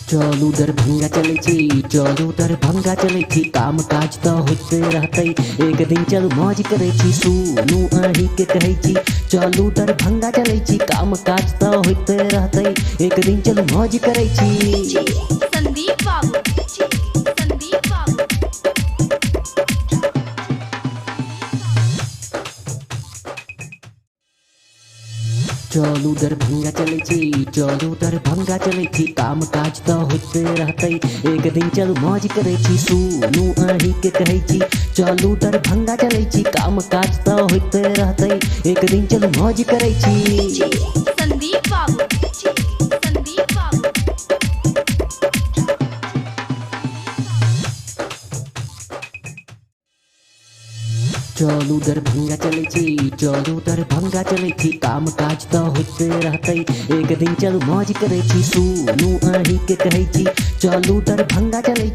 चलू दरभंगा चलै छी, चलू दरभंगा चलै छी, काम काज तऽ होइते रहतै, एक दिन चलू मौज करै छी, सुनू अहीं के कहै छी। चलू दरभंगा चलै छी, काम काज तऽ होइते रहतै, एक दिन चलू मौज करै छी। संदीप बाबू, संदीप बाबू। चलू दरभंगा चलै छी, चलू दरभंगा चलै छी, काम काज तऽ होइते रहतै, एक दिन चलू मौज करै छी, सुनू अहीं के कहै छी। चलू दरभंगा चलै छी, काम काज तऽ होइते रहतै, एक दिन चलू मौज करै छी। संदीप बाबू, संदीप बाबू। चलू दरभंगा चलै छी, चलू दरभंगा चलै छी, काम काज तऽ होइते रहतै, एक दिन चलू मौज करै छी, सुनू अहीं के कहै छी। चलू दरभंगा चलै